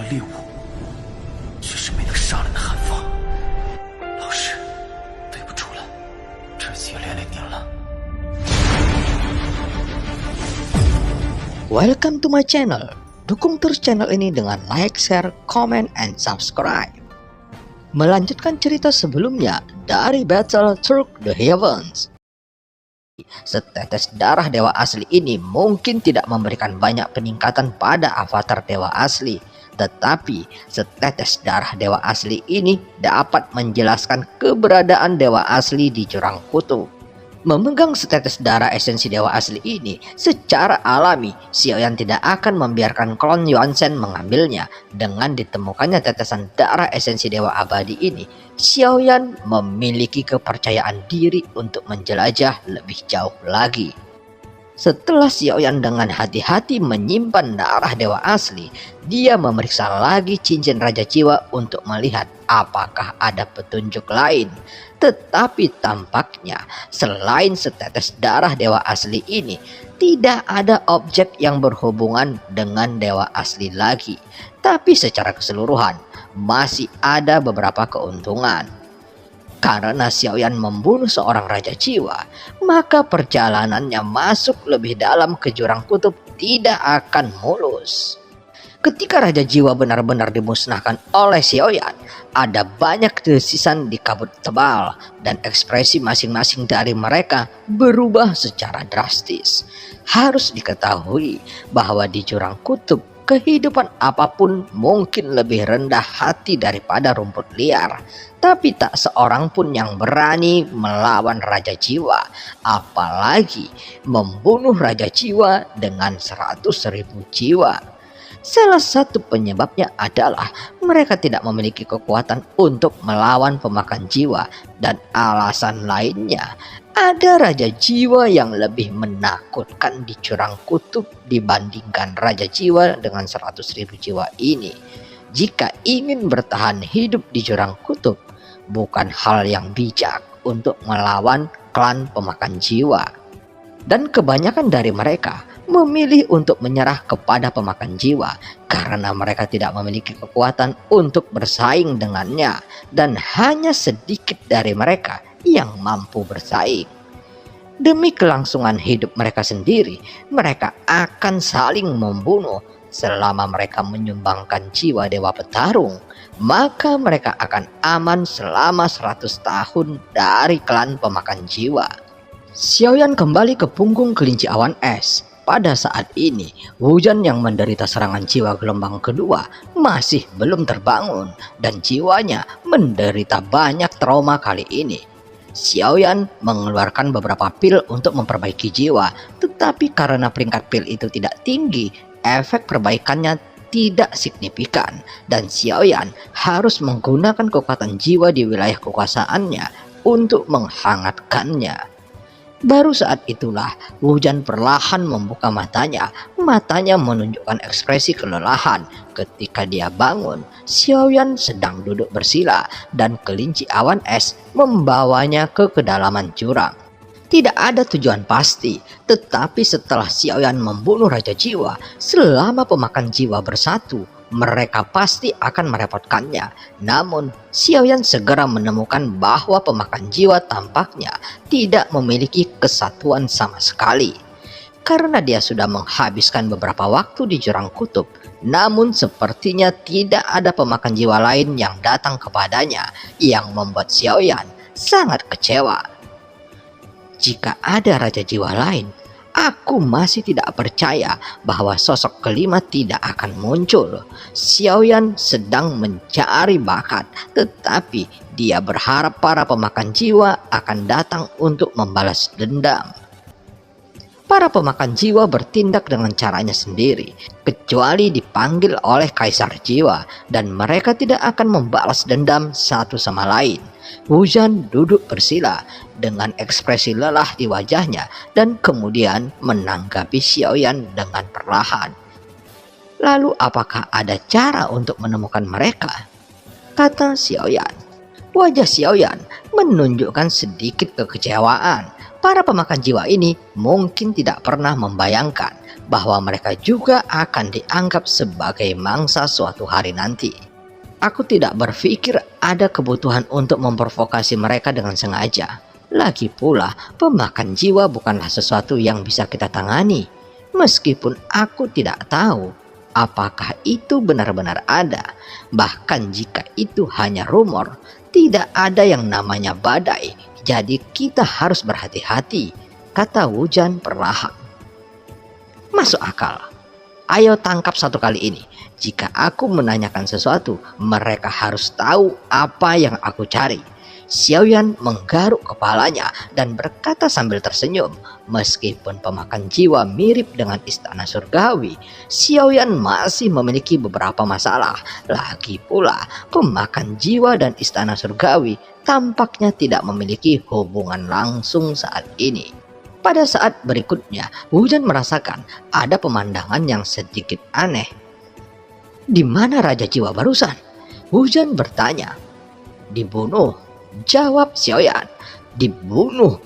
猎物，却是没能杀人的寒风。老师，对不住了，这次也连累您了。Welcome to my channel. Dukung terus channel ini dengan like, share, comment, and subscribe. Melanjutkan cerita sebelumnya dari Battle Through the Heavens. Setetes darah dewa asli ini mungkin tidak memberikan banyak peningkatan pada avatar dewa asli, tetapi setetes darah dewa asli ini dapat menjelaskan keberadaan dewa asli di jurang kutub. Memegang setetes darah esensi dewa asli ini secara alami, Xiaoyan tidak akan membiarkan klon Yuanzhen mengambilnya. Dengan ditemukannya tetesan darah esensi dewa abadi ini, Xiaoyan memiliki kepercayaan diri untuk menjelajah lebih jauh lagi. Setelah Xiaoyan dengan hati-hati menyimpan darah dewa asli, dia memeriksa lagi cincin Raja Jiwa untuk melihat apakah ada petunjuk lain. Tetapi tampaknya selain setetes darah dewa asli ini, tidak ada objek yang berhubungan dengan dewa asli lagi. Tapi secara keseluruhan masih ada beberapa keuntungan. Karena Xiaoyan membunuh seorang Raja Jiwa, maka perjalanannya masuk lebih dalam ke jurang kutub tidak akan mulus. Ketika Raja Jiwa benar-benar dimusnahkan oleh Xiaoyan, ada banyak desisan di kabut tebal dan ekspresi masing-masing dari mereka berubah secara drastis. Harus diketahui bahwa di jurang kutub, kehidupan apapun mungkin lebih rendah hati daripada rumput liar. Tapi tak seorang pun yang berani melawan Raja Jiwa, apalagi membunuh Raja Jiwa dengan 100.000 jiwa. Salah satu penyebabnya adalah mereka tidak memiliki kekuatan untuk melawan pemakan jiwa, dan alasan lainnya ada Raja Jiwa yang lebih menakutkan di jurang kutub dibandingkan Raja Jiwa dengan 100.000 jiwa ini. Jika ingin bertahan hidup di jurang kutub, bukan hal yang bijak untuk melawan klan pemakan jiwa. Dan kebanyakan dari mereka memilih untuk menyerah kepada pemakan jiwa karena mereka tidak memiliki kekuatan untuk bersaing dengannya, dan hanya sedikit dari mereka yang mampu bersaing. Demi kelangsungan hidup mereka sendiri, mereka akan saling membunuh. Selama mereka menyumbangkan jiwa dewa petarung, maka mereka akan aman selama 100 tahun dari klan pemakan jiwa. Xiaoyan kembali ke punggung kelinci awan es. Pada saat ini, Wujan yang menderita serangan jiwa gelombang kedua masih belum terbangun, dan jiwanya menderita banyak trauma kali ini. Xiaoyan mengeluarkan beberapa pil untuk memperbaiki jiwa, tetapi karena peringkat pil itu tidak tinggi, efek perbaikannya tidak signifikan, dan Xiaoyan harus menggunakan kekuatan jiwa di wilayah kekuasaannya untuk menghangatkannya. Baru saat itulah Wujan perlahan membuka matanya. Matanya menunjukkan ekspresi kelelahan. Ketika dia bangun, Xiaoyan sedang duduk bersila dan kelinci awan es membawanya ke kedalaman jurang. Tidak ada tujuan pasti, tetapi setelah Xiaoyan membunuh Raja Jiwa, selama pemakan jiwa bersatu, mereka pasti akan merepotkannya. Namun, Xiaoyan segera menemukan bahwa pemakan jiwa tampaknya tidak memiliki kesatuan sama sekali. Karena dia sudah menghabiskan beberapa waktu di jurang kutub, namun sepertinya tidak ada pemakan jiwa lain yang datang kepadanya, yang membuat Xiaoyan sangat kecewa. Jika ada Raja Jiwa lain, aku masih tidak percaya bahwa sosok kelima tidak akan muncul. Xiaoyan sedang mencari bakat, tetapi dia berharap para pemakan jiwa akan datang untuk membalas dendam. Para pemakan jiwa bertindak dengan caranya sendiri, kecuali dipanggil oleh Kaisar Jiwa, dan mereka tidak akan membalas dendam satu sama lain. Wujan duduk bersila dengan ekspresi lelah di wajahnya dan kemudian menanggapi Xiaoyan dengan perlahan. Lalu apakah ada cara untuk menemukan mereka? Kata Xiaoyan. Wajah Xiaoyan menunjukkan sedikit kekecewaan. Para pemakan jiwa ini mungkin tidak pernah membayangkan bahwa mereka juga akan dianggap sebagai mangsa suatu hari nanti. Aku tidak berpikir ada kebutuhan untuk memprovokasi mereka dengan sengaja. Lagi pula, pemakan jiwa bukanlah sesuatu yang bisa kita tangani. Meskipun aku tidak tahu apakah itu benar-benar ada. Bahkan jika itu hanya rumor, tidak ada yang namanya badai. Jadi kita harus berhati-hati, kata Wu Jan perlahan. Masuk akal. Ayo tangkap satu kali ini. Jika aku menanyakan sesuatu, mereka harus tahu apa yang aku cari. Xiaoyan menggaruk kepalanya dan berkata sambil tersenyum. Meskipun pemakan jiwa mirip dengan istana surgawi, Xiaoyan masih memiliki beberapa masalah. Lagi pula, pemakan jiwa dan istana surgawi tampaknya tidak memiliki hubungan langsung saat ini. Pada saat berikutnya, Wu Jan merasakan ada pemandangan yang sedikit aneh. Di mana Raja Jiwa barusan? Wu Jan bertanya. Dibunuh, jawab Xiaoyan. Dibunuh?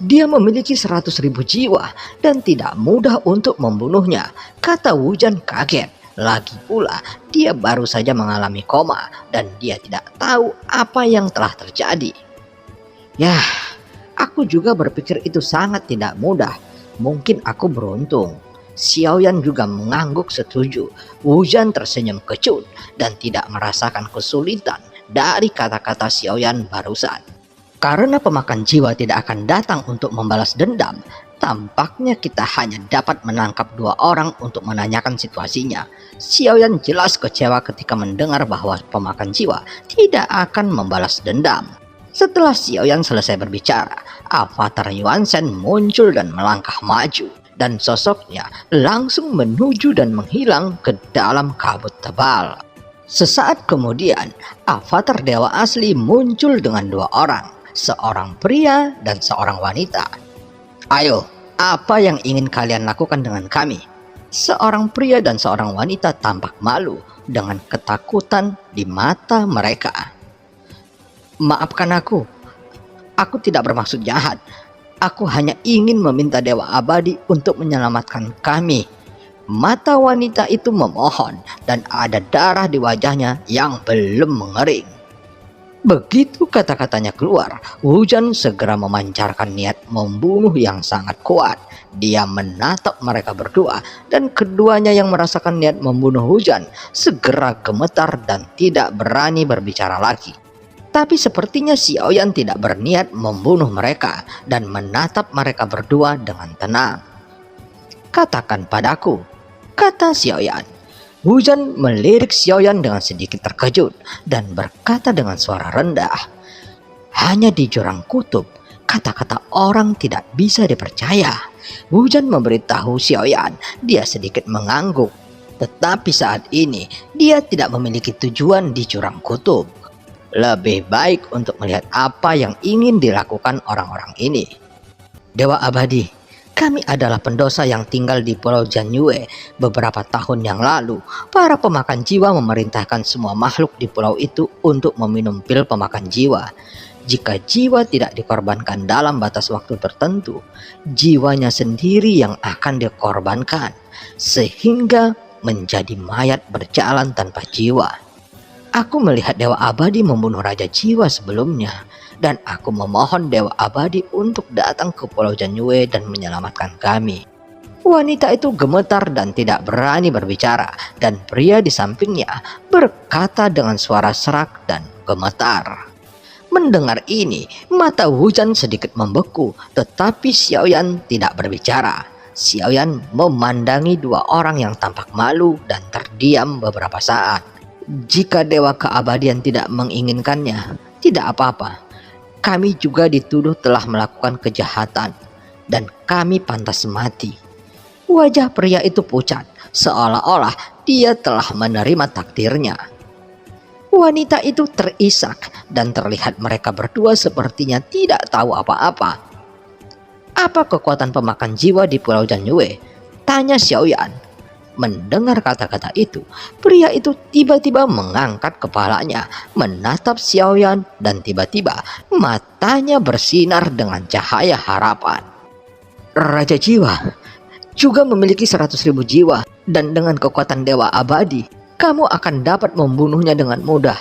Dia memiliki 100.000 jiwa dan tidak mudah untuk membunuhnya, kata Wu Jan kaget. Lagi pula, dia baru saja mengalami koma dan dia tidak tahu apa yang telah terjadi. Yah, aku juga berpikir itu sangat tidak mudah. Mungkin aku beruntung. Xiaoyan juga mengangguk setuju. Wu Jan tersenyum kecut dan tidak merasakan kesulitan dari kata-kata Xiaoyan barusan. Karena pemakan jiwa tidak akan datang untuk membalas dendam, tampaknya kita hanya dapat menangkap 2 orang untuk menanyakan situasinya. Xiaoyan jelas kecewa ketika mendengar bahwa pemakan jiwa tidak akan membalas dendam. Setelah Xiaoyan selesai berbicara, avatar Yuan Shen muncul dan melangkah maju. Dan sosoknya langsung menuju dan menghilang ke dalam kabut tebal. Sesaat kemudian, avatar dewa asli muncul dengan 2 orang. Seorang pria dan seorang wanita. Ayo, apa yang ingin kalian lakukan dengan kami? Seorang pria dan seorang wanita tampak malu dengan ketakutan di mata mereka. Maafkan aku tidak bermaksud jahat. Aku hanya ingin meminta Dewa Abadi untuk menyelamatkan kami. Mata wanita itu memohon dan ada darah di wajahnya yang belum mengering. Begitu kata-katanya keluar, Wu Jan segera memancarkan niat membunuh yang sangat kuat. Dia menatap mereka berdua dan keduanya yang merasakan niat membunuh Wu Jan segera gemetar dan tidak berani berbicara lagi. Tapi sepertinya Xiaoyan tidak berniat membunuh mereka dan menatap mereka berdua dengan tenang. Katakan padaku, kata Xiaoyan. Wu Jan melirik Xiaoyan dengan sedikit terkejut dan berkata dengan suara rendah. Hanya di jurang kutub, kata-kata orang tidak bisa dipercaya. Wu Jan memberitahu Xiaoyan, dia sedikit mengangguk. Tetapi saat ini, dia tidak memiliki tujuan di jurang kutub. Lebih baik untuk melihat apa yang ingin dilakukan orang-orang ini. Dewa Abadi, kami adalah pendosa yang tinggal di Pulau Jianyue. Beberapa tahun yang lalu, para pemakan jiwa memerintahkan semua makhluk di pulau itu untuk meminum pil pemakan jiwa. Jika jiwa tidak dikorbankan dalam batas waktu tertentu, jiwanya sendiri yang akan dikorbankan, sehingga menjadi mayat berjalan tanpa jiwa. Aku melihat Dewa Abadi membunuh Raja Jiwa sebelumnya, dan aku memohon Dewa Abadi untuk datang ke Pulau Jianyue dan menyelamatkan kami. Wanita itu gemetar dan tidak berani berbicara, dan pria di sampingnya berkata dengan suara serak dan gemetar. Mendengar ini, mata Wu Jan sedikit membeku, tetapi Xiaoyan tidak berbicara. Xiaoyan memandangi 2 orang yang tampak malu dan terdiam beberapa saat. Jika Dewa Keabadian tidak menginginkannya, tidak apa-apa. Kami juga dituduh telah melakukan kejahatan, dan kami pantas mati. Wajah pria itu pucat, seolah-olah dia telah menerima takdirnya. Wanita itu terisak, dan terlihat mereka berdua sepertinya tidak tahu apa-apa. Apa kekuatan pemakan jiwa di Pulau Jianyue? Tanya Xiaoyan. Mendengar kata-kata itu, pria itu tiba-tiba mengangkat kepalanya, menatap Xiaoyan, dan tiba-tiba matanya bersinar dengan cahaya harapan. Raja Jiwa, juga memiliki 100.000 jiwa, dan dengan kekuatan dewa abadi, kamu akan dapat membunuhnya dengan mudah.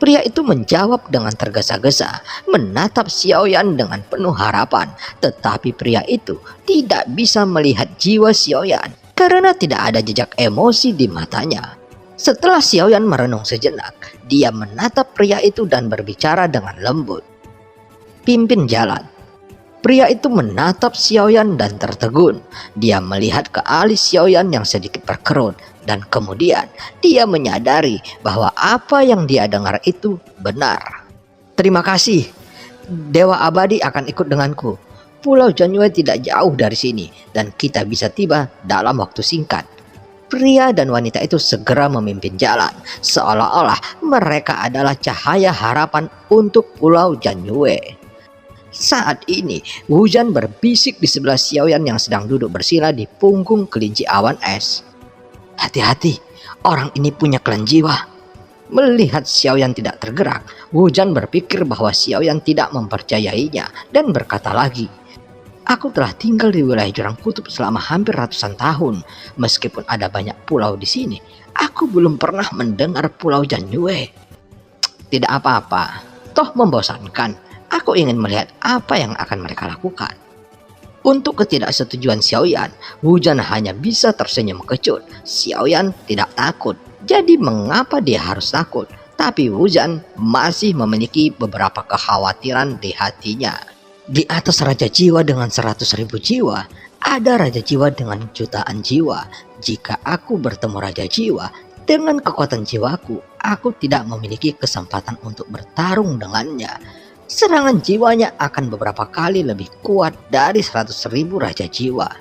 Pria itu menjawab dengan tergesa-gesa, menatap Xiaoyan dengan penuh harapan. Tetapi pria itu tidak bisa melihat jiwa Xiaoyan karena tidak ada jejak emosi di matanya. Setelah Xiaoyan merenung sejenak, dia menatap pria itu dan berbicara dengan lembut. Pimpin jalan. Pria itu menatap Xiaoyan dan tertegun. Dia melihat ke alis Xiaoyan yang sedikit berkerut, dan kemudian dia menyadari bahwa apa yang dia dengar itu benar. Terima kasih. Dewa abadi akan ikut denganku. Pulau Jianyue tidak jauh dari sini dan kita bisa tiba dalam waktu singkat. Pria dan wanita itu segera memimpin jalan, seolah-olah mereka adalah cahaya harapan untuk Pulau Jianyue. Saat ini, hujan berbisik di sebelah Xiaoyan yang sedang duduk bersila di punggung kelinci awan es. Hati-hati, orang ini punya klan jiwa. Melihat Xiaoyan tidak tergerak, Hujan berpikir bahwa Xiaoyan tidak mempercayainya dan berkata lagi, aku telah tinggal di wilayah jurang kutub selama hampir ratusan tahun. Meskipun ada banyak pulau di sini, aku belum pernah mendengar Pulau Jianyue. Tidak apa-apa, toh membosankan. Aku ingin melihat apa yang akan mereka lakukan. Untuk ketidaksetujuan Xiaoyan, Hujan hanya bisa tersenyum kecut. Xiaoyan tidak takut, jadi mengapa dia harus takut? Tapi Hujan masih memiliki beberapa kekhawatiran di hatinya. Di atas Raja Jiwa dengan 100.000 jiwa, ada Raja Jiwa dengan jutaan jiwa. Jika aku bertemu Raja Jiwa, dengan kekuatan jiwaku, aku tidak memiliki kesempatan untuk bertarung dengannya. Serangan jiwanya akan beberapa kali lebih kuat dari 100.000 Raja Jiwa.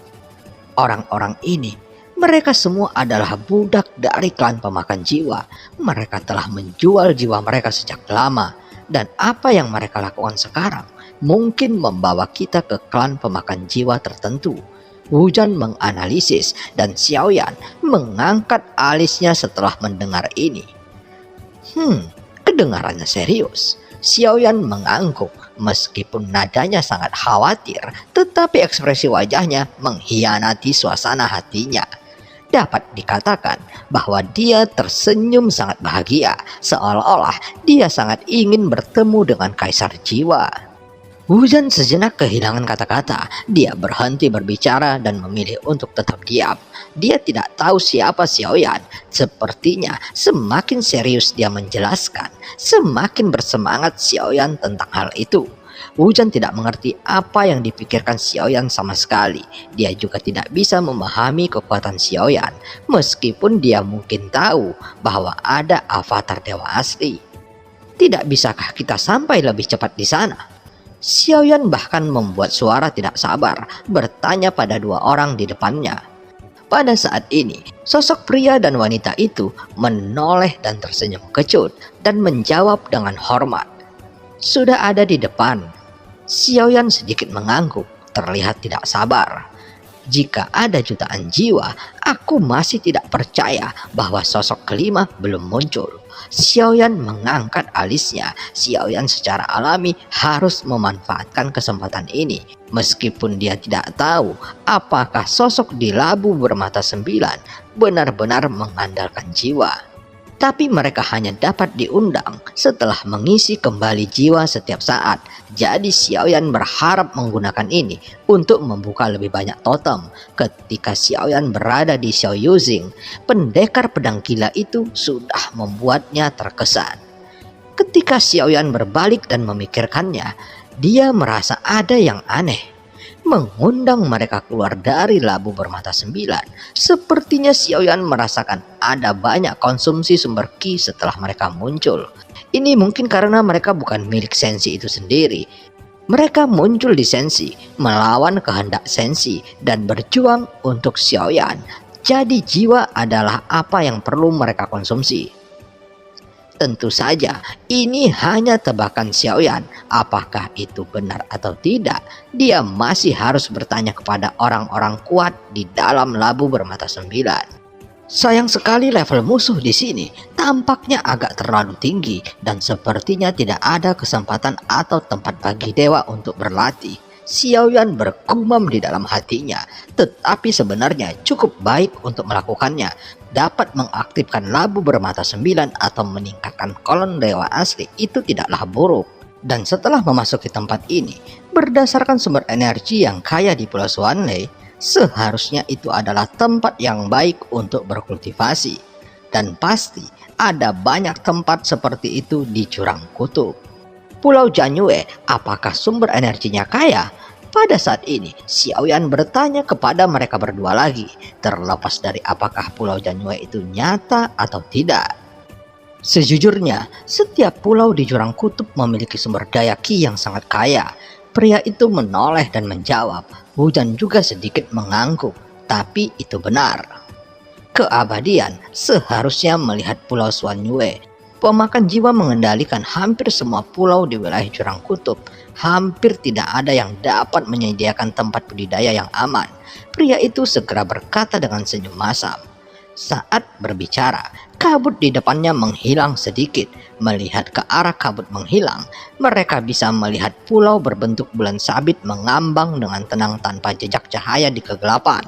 Orang-orang ini, mereka semua adalah budak dari klan pemakan jiwa. Mereka telah menjual jiwa mereka sejak lama. Dan apa yang mereka lakukan sekarang mungkin membawa kita ke klan pemakan jiwa tertentu. Hujan menganalisis dan Xiaoyan mengangkat alisnya setelah mendengar ini. Kedengarannya serius. Xiaoyan mengangguk meskipun nadanya sangat khawatir, tetapi ekspresi wajahnya mengkhianati suasana hatinya. Dapat dikatakan bahwa dia tersenyum sangat bahagia, seolah-olah dia sangat ingin bertemu dengan Kaisar Jiwa. Hujan sejenak kehilangan kata-kata. Dia berhenti berbicara dan memilih untuk tetap diam. Dia tidak tahu siapa Xiaoyan. Sepertinya semakin serius dia menjelaskan, semakin bersemangat Xiaoyan tentang hal itu. Hujan tidak mengerti apa yang dipikirkan Xiaoyan sama sekali. Dia juga tidak bisa memahami kekuatan Xiaoyan, meskipun dia mungkin tahu bahwa ada avatar dewa asli. Tidak bisakah kita sampai lebih cepat di sana? Xiaoyan bahkan membuat suara tidak sabar, bertanya pada dua orang di depannya. Pada saat ini, sosok pria dan wanita itu menoleh dan tersenyum kecut dan menjawab dengan hormat. Sudah ada di depan. Xiaoyan sedikit mengangguk, terlihat tidak sabar. Jika ada jutaan jiwa, aku masih tidak percaya bahwa sosok kelima belum muncul. Xiaoyan mengangkat alisnya. Xiaoyan secara alami harus memanfaatkan kesempatan ini. Meskipun dia tidak tahu apakah sosok di labu bermata 9 benar-benar mengandalkan jiwa. Tapi mereka hanya dapat diundang setelah mengisi kembali jiwa setiap saat. Jadi Xiaoyan berharap menggunakan ini untuk membuka lebih banyak totem. Ketika Xiaoyan berada di Xiaoyuzing, pendekar pedang gila itu sudah membuatnya terkesan. Ketika Xiaoyan berbalik dan memikirkannya, dia merasa ada yang aneh. Mengundang mereka keluar dari labu bermata 9. Sepertinya Xiaoyan merasakan ada banyak konsumsi sumber ki setelah mereka muncul. Ini mungkin karena mereka bukan milik Sensi itu sendiri. Mereka muncul di Sensi, melawan kehendak Sensi dan berjuang untuk Xiaoyan. Jadi jiwa adalah apa yang perlu mereka konsumsi. Tentu saja ini hanya tebakan Xiaoyan. Apakah itu benar atau tidak? Dia masih harus bertanya kepada orang-orang kuat di dalam labu bermata 9. Sayang sekali level musuh di sini tampaknya agak terlalu tinggi dan sepertinya tidak ada kesempatan atau tempat bagi dewa untuk berlatih. Xiao Yuan bergumam di dalam hatinya, tetapi sebenarnya cukup baik untuk melakukannya. Dapat mengaktifkan labu bermata 9 atau meningkatkan kolon dewa asli itu tidaklah buruk. Dan setelah memasuki tempat ini, berdasarkan sumber energi yang kaya di Pulau Xuanlei, seharusnya itu adalah tempat yang baik untuk berkultivasi. Dan pasti ada banyak tempat seperti itu di Jurang Kutub. Pulau Jianyue, apakah sumber energinya kaya? Pada saat ini, Xiao Yuan bertanya kepada mereka berdua lagi, terlepas dari apakah Pulau Jianyue itu nyata atau tidak. Sejujurnya, setiap pulau di Jurang Kutub memiliki sumber daya Qi yang sangat kaya. Pria itu menoleh dan menjawab. Hujan juga sedikit mengangguk, tapi itu benar. Keabadian seharusnya melihat Pulau Xuanyue. Pemakan jiwa mengendalikan hampir semua pulau di wilayah Jurang Kutub. Hampir tidak ada yang dapat menyediakan tempat budidaya yang aman. Pria itu segera berkata dengan senyum masam. Saat berbicara, kabut di depannya menghilang sedikit. Melihat ke arah kabut menghilang, mereka bisa melihat pulau berbentuk bulan sabit mengambang dengan tenang tanpa jejak cahaya di kegelapan.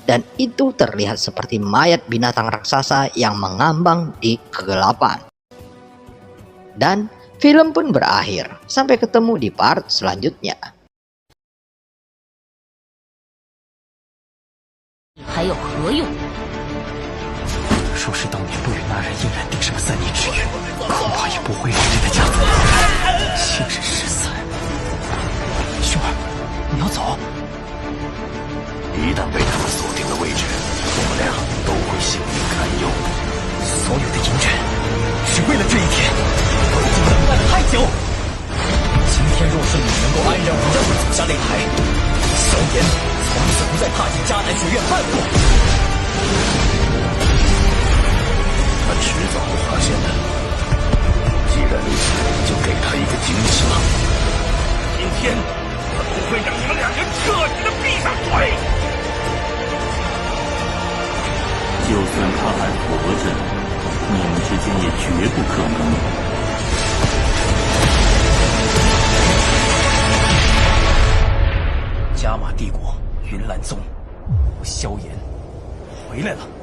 Dan itu terlihat seperti mayat binatang raksasa yang mengambang di kegelapan. Dan film pun berakhir. Sampai ketemu di part selanjutnya. 还有何用？ 若是当年不与那人硬然定上3年之约，恐怕也不会是这个家族。现身失散，兄儿，你要走？一旦被他们锁定了位置，我们俩都会性命堪忧。所有的阴阵，是为了这一天，我已经等待了太久。今天若是你能够安然无恙地走下擂台，萧炎从此不再踏进迦南学院半步。他迟早会发现的。既然如此，就给他一个惊喜吧。今天我都会让你们两人彻底的闭上嘴。就算他还活着，你们之间也绝不可能。加玛帝国云岚宗，萧炎回来了。